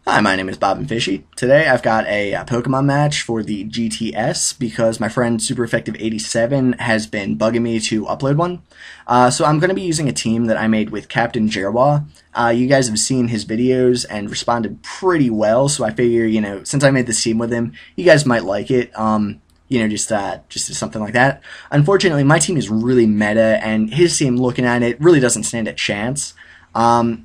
Hi, my name is Bob and Fishy. Today I've got a Pokemon match for the GTS because my friend SuperEffective87 has been bugging me to upload one. So I'm going to be using a team that I made with Captain Jerwa. You guys have seen his videos and responded pretty well, so I figure, since I made this team with him, you guys might like it. Just something like that. Unfortunately, my team is really meta, and his team, looking at it, really doesn't stand a chance.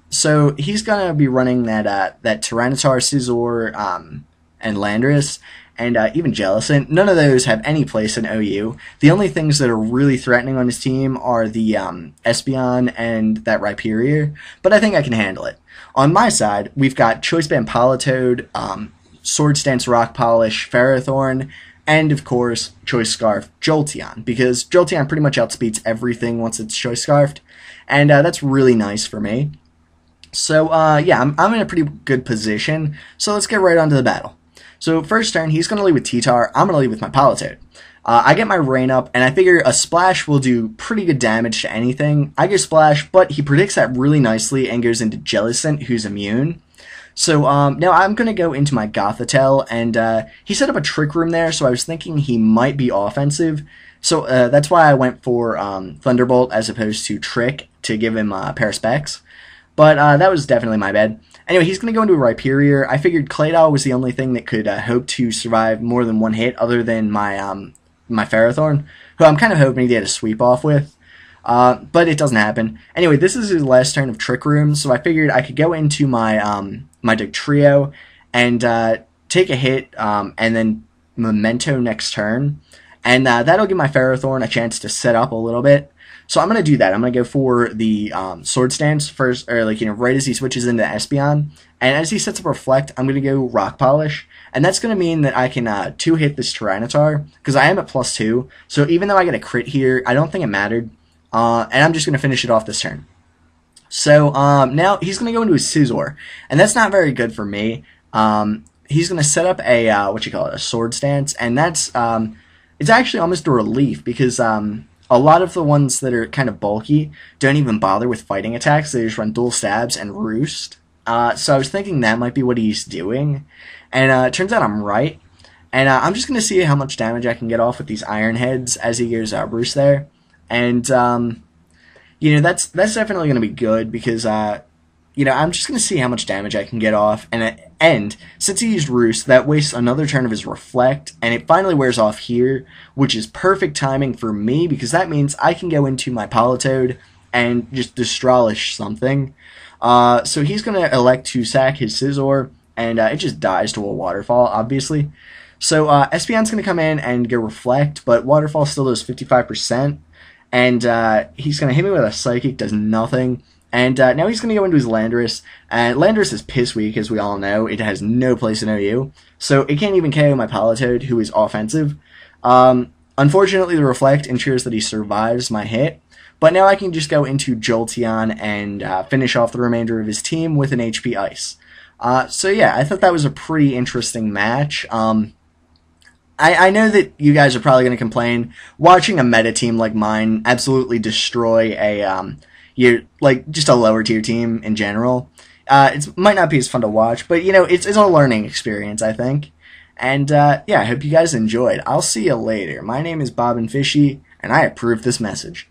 So he's gonna be running that Tyranitar, Scizor, and Landorus, and even Jellicent. None of those have any place in OU. The only things that are really threatening on his team are the Espeon and that Rhyperior, but I think I can handle it. On my side, we've got Choice Band Politoed, Sword Stance Rock Polish, Ferrothorn, and of course, Choice Scarf Jolteon, because Jolteon pretty much outspeeds everything once it's Choice Scarfed, and that's really nice for me. So, yeah, I'm in a pretty good position, so let's get right on to the battle. So, first turn, he's going to lead with T-Tar, I'm going to lead with my Politoed. I get my Rain up, and I figure a Splash will do pretty good damage to anything. I get Splash, but he predicts that really nicely and goes into Jellicent, who's immune. So, now I'm going to go into my Gothitelle, and he set up a Trick Room there, so I was thinking he might be offensive. So, that's why I went for Thunderbolt as opposed to Trick to give him a pair of specs. But that was definitely my bad. Anyway, he's going to go into a Rhyperior. I figured Claydol was the only thing that could hope to survive more than one hit other than my my Ferrothorn, who I'm kind of hoping to get a sweep off with. But it doesn't happen. Anyway, this is his last turn of Trick Room, so I figured I could go into my my Dugtrio and take a hit and then Memento next turn. And that'll give my Ferrothorn a chance to set up a little bit. So I'm going to do that. I'm going to go for the Sword Stance first, or right as he switches into Espeon. And as he sets up Reflect, I'm going to go Rock Polish. And that's going to mean that I can 2-hit this Tyranitar, because I am at +2. So even though I get a crit here, I don't think it mattered. And I'm just going to finish it off this turn. So now he's going to go into his Scizor. And that's not very good for me. He's going to set up a, a Sword Stance. And that's, it's actually almost a relief, because a lot of the ones that are kind of bulky don't even bother with fighting attacks. They just run dual stabs and roost. So I was thinking that might be what he's doing. And it turns out I'm right. And I'm just going to see how much damage I can get off with these Iron Heads as he goes roost there. And, that's definitely going to be good because, I'm just going to see how much damage I can get off. And since he used Roost, that wastes another turn of his Reflect, and it finally wears off here, which is perfect timing for me, because that means I can go into my Politoed and just Destralish something. So he's going to elect to sack his Scizor, and it just dies to a Waterfall, obviously. So Espeon's going to come in and go Reflect, but Waterfall still does 55%, and he's going to hit me with a Psychic, does nothing. And now he's going to go into his Landorus, and Landorus is piss weak, as we all know. It has no place in OU, so it can't even KO my Politoed, who is offensive. Unfortunately, the Reflect ensures that he survives my hit, but now I can just go into Jolteon and finish off the remainder of his team with an HP Ice. So yeah, I thought that was a pretty interesting match. I know that you guys are probably going to complain. Watching a meta team like mine absolutely destroy a... just a lower tier team in general. It might not be as fun to watch, but it's a learning experience, I think. And yeah, I hope you guys enjoyed. I'll see you later. My name is Bob and Fishy, and I approve this message.